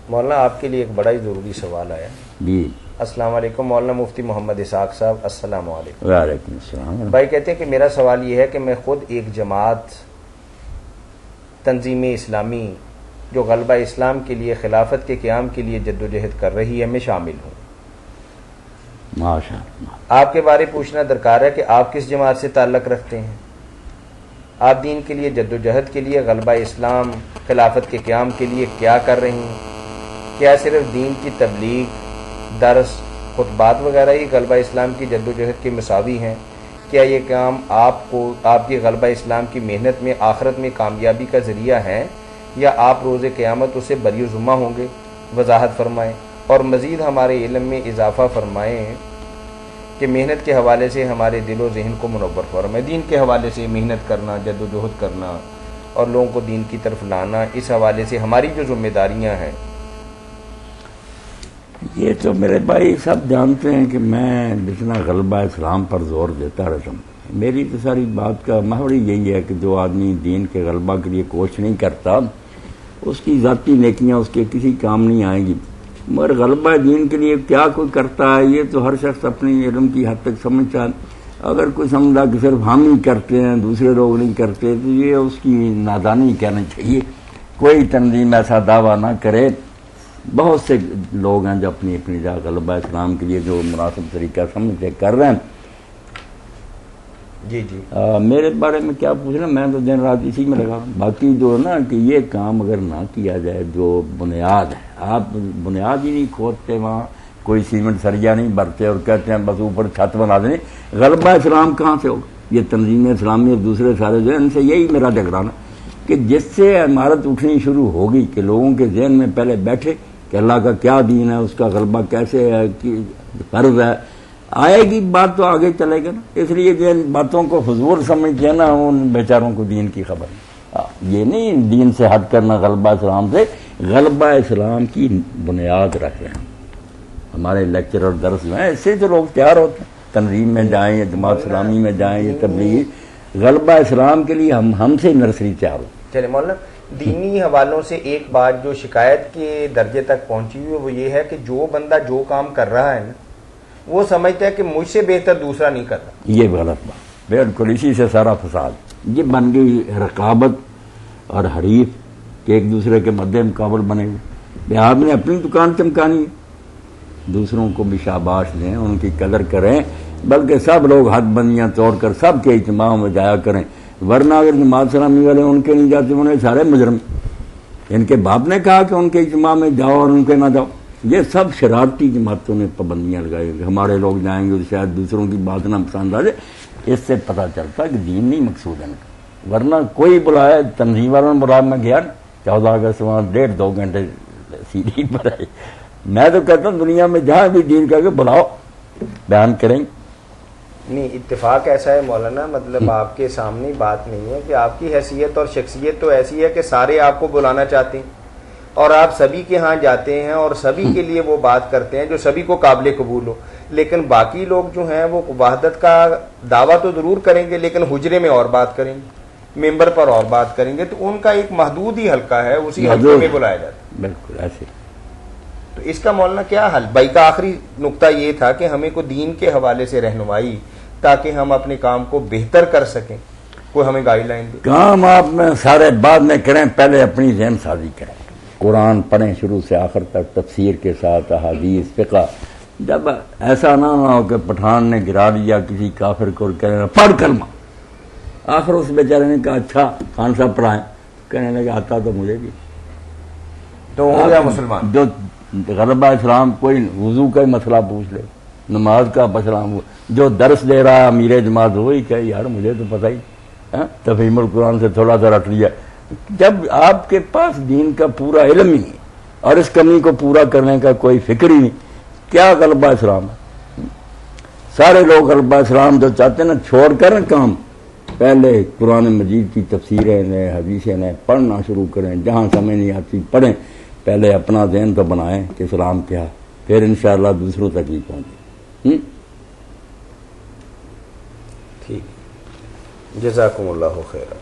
مولانا آپ کے لیے ایک بڑا ہی ضروری سوال آیا جی. السلام علیکم مولانا مفتی محمد اسحاق صاحب. السلام علیکم. وعلیکم السلام. بھائی کہتے ہیں کہ میرا سوال یہ ہے کہ میں خود ایک جماعت تنظیم اسلامی جو غلبہ اسلام کے لیے خلافت کے قیام کے لیے جدوجہد کر رہی ہے میں شامل ہوں. ماشاء اللہ. آپ کے بارے پوچھنا درکار ہے کہ آپ کس جماعت سے تعلق رکھتے ہیں؟ آپ دین کے لیے جدوجہد کے لیے غلبہ اسلام خلافت کے قیام کے لیے کیا کر رہی ہیں؟ کیا صرف دین کی تبلیغ، درس، خطبات وغیرہ ہی غلبہ اسلام کی جدوجہد کے مساوی ہیں؟ کیا یہ کام آپ کی غلبہ اسلام کی محنت میں آخرت میں کامیابی کا ذریعہ ہے یا آپ روز قیامت اسے بری ذمہ ہوں گے؟ وضاحت فرمائیں اور مزید ہمارے علم میں اضافہ فرمائیں کہ محنت کے حوالے سے ہمارے دل و ذہن کو منور فرمائیں. دین کے حوالے سے محنت کرنا، جدوجہد کرنا اور لوگوں کو دین کی طرف لانا، اس حوالے سے ہماری جو ذمہ داریاں ہیں. یہ تو میرے بھائی سب جانتے ہیں کہ میں جتنا غلبہ اسلام پر زور دیتا رہتا ہوں، میری تو ساری بات کا محور یہی ہے کہ جو آدمی دین کے غلبہ کے لیے کوشش نہیں کرتا اس کی ذاتی نیکیاں اس کے کسی کام نہیں آئیں گی. مگر غلبہ دین کے لیے کیا کوئی کرتا ہے یہ تو ہر شخص اپنی علم کی حد تک سمجھتا ہے. اگر کوئی سمجھا کہ صرف ہم ہی کرتے ہیں دوسرے لوگ نہیں کرتے تو یہ اس کی نادانی کہنا چاہیے. کوئی تنظیم ایسا دعویٰ نہ کرے. بہت سے لوگ ہیں جو اپنی اپنی جگہ غلبہ اسلام کے لیے جو مناسب طریقہ سمجھتے کر رہے ہیں. جی جی میرے بارے میں کیا پوچھنا، میں تو دن رات اسی میں لگا ہوں. باقی جو ہے نا کہ یہ کام اگر نہ کیا جائے جو بنیاد ہے، آپ بنیاد ہی نہیں کھودتے، وہاں کوئی سیمنٹ سریا نہیں بھرتے اور کہتے ہیں بس اوپر چھت بنا دیں. غلبہ اسلام کہاں سے ہوگا؟ یہ تنظیم اسلامی اور دوسرے سارے جو ہیں ان سے یہی میرا ٹکرانا کہ جس سے عمارت اٹھنی شروع ہوگی کہ لوگوں کے ذہن میں پہلے بیٹھے کہ اللہ کا کیا دین ہے، اس کا غلبہ کیسے ہے، فرض ہے، آئے گی بات تو آگے چلے گا نا. اس لیے جن باتوں کو فضول سمجھتے ہیں نا ان بیچاروں کو دین کی خبر نہیں. یہ نہیں دین سے ہٹ کرنا غلبہ اسلام سے، غلبہ اسلام کی بنیاد رکھ رہے ہیں. ہمارے لیکچر اور درس جو ہیں اس سے جو لوگ تیار ہوتے ہیں تنظیم میں جائیں یا جماعت اسلامی میں جائیں یا تبلیغ، غلبہ اسلام کے لیے ہم سے نرسری تیار ہو. چلے مولانا، دینی حوالوں سے ایک بات جو شکایت کے درجے تک پہنچی ہوئی ہے وہ یہ ہے کہ جو بندہ جو کام کر رہا ہے نا وہ سمجھتا ہے کہ مجھ سے بہتر دوسرا نہیں کر رہا. یہ غلط بات، بالکل اسی سے سارا فساد. یہ بن گئی رقابت اور حریف کہ ایک دوسرے کے مد مقابل بنے ہوئے. آپ نے اپنی دکان چمکانی ہے، دوسروں کو بھی شاباش دیں، ان کی قدر کریں، بلکہ سب لوگ حد بندیاں توڑ کر سب کے اجتماع میں جایا کریں. ورنہ اگر جماعت اسلامی والے ان کے نہیں جاتے انہیں سارے مجرم. ان کے باپ نے کہا کہ ان کے اجتماع میں جاؤ اور ان کے نہ جاؤ. یہ سب شرارتی جماعتوں نے پابندیاں لگائی کہ ہمارے لوگ جائیں گے شاید دوسروں کی بات نہ پسند آ جائے. اس سے پتہ چلتا کہ دین نہیں مقصود ہے. ورنہ کوئی بلایا، تنظیم والوں نے بلایا، میں گیا 14 اگست وہاں 1.5-2 گھنٹے سیڑھی پر آئی. میں تو کہتا ہوں دنیا میں جہاں بھی دین کہہ کے بلاؤ بیان کریں. نہیں، اتفاق ایسا ہے مولانا، مطلب آپ کے سامنے بات نہیں ہے کہ آپ کی حیثیت اور شخصیت تو ایسی ہے کہ سارے آپ کو بلانا چاہتے ہیں اور آپ سبھی کے ہاں جاتے ہیں اور سبھی کے لیے وہ بات کرتے ہیں جو سبھی کو قابل قبول ہو. لیکن باقی لوگ جو ہیں وہ وحدت کا دعویٰ تو ضرور کریں گے لیکن حجرے میں اور بات کریں گے، ممبر پر اور بات کریں گے. تو ان کا ایک محدود ہی حلقہ ہے، اسی حلقے میں بلایا جاتا ہے. بالکل ایسے. تو اس کا مولانا کیا حل؟ بھائی کا آخری نقطہ یہ تھا کہ ہمیں کو دین کے حوالے سے رہنمائی تاکہ ہم اپنے کام کو بہتر کر سکیں. کوئی ہمیں گائیڈ لائن دے. کام آپ میں سارے بعد میں کریں، پہلے اپنی ذہن سازی کریں. قرآن پڑھیں شروع سے آخر تک تفسیر کے ساتھ، احادیث، فقہ. جب ایسا نہ ہو کہ پٹھان نے گرا دیا کسی کافر کو اور کہنے لگا پڑھ کلمہ. آخر اس بیچارے نے کہا اچھا خان صاحب پڑھائیں. کہنے لگا آتا تو مجھے بھی. تو ہو گیا مسلمان. جو غلبہ اسلام کوئی وضو کا ہی مسئلہ پوچھ لے، نماز کا مسئلہ، جو درس دے رہا ہے امیر جماعت وہی کہ یار مجھے تو پتہ ہی، تفہیم القرآن سے تھوڑا سا رٹ لیا. جب آپ کے پاس دین کا پورا علم ہی نہیں اور اس کمی کو پورا کرنے کا کوئی فکر ہی نہیں، کیا غلبہ اسلام ہے؟ سارے لوگ غلبہ اسلام جو چاہتے ہیں نا چھوڑ کر کام، پہلے قرآن مجید کی تفسیریں نے، حدیثیں نے پڑھنا شروع کریں. جہاں سمجھ نہیں آتی پڑھیں. پہلے اپنا ذہن تو بنائیں کہ اسلام کیا، پھر انشاءاللہ دوسروں تک ہی پہنچے. ٹھیک، جزاکم اللہ خیر.